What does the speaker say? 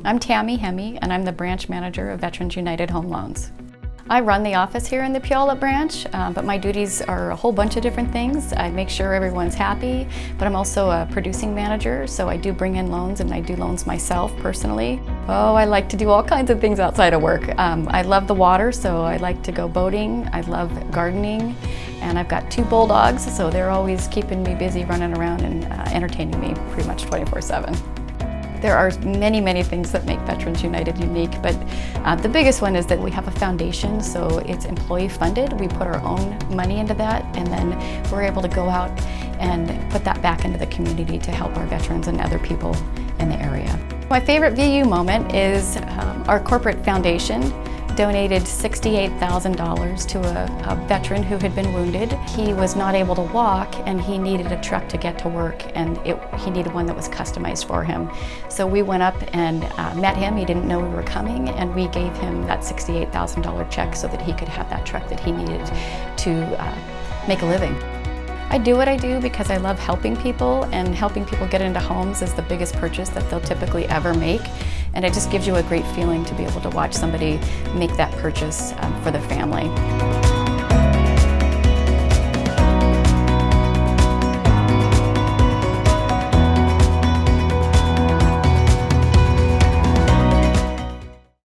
I'm Tammy Hemmie, and I'm the branch manager of Veterans United Home Loans. I run the office here in the Puyallup branch, but my duties are a whole bunch of different things. I make sure everyone's happy, but I'm also a producing manager, so I do bring in loans, and I do loans myself personally. Oh, I like to do all kinds of things outside of work. I love the water, so I like to go boating. I love gardening, and I've got 2 bulldogs, so they're always keeping me busy running around and entertaining me pretty much 24/7. There are many, many things that make Veterans United unique, but the biggest one is that we have a foundation, so it's employee funded. We put our own money into that, and then we're able to go out and put that back into the community to help our veterans and other people in the area. My favorite VU moment is our corporate foundation donated $68,000 to a veteran who had been wounded. He was not able to walk, and he needed a truck to get to work, and he needed one that was customized for him. So we went up and met him. He didn't know we were coming, and we gave him that $68,000 check so that he could have that truck that he needed to make a living. I do what I do because I love helping people, and helping people get into homes is the biggest purchase that they'll typically ever make. And it just gives you a great feeling to be able to watch somebody make that purchase for their family.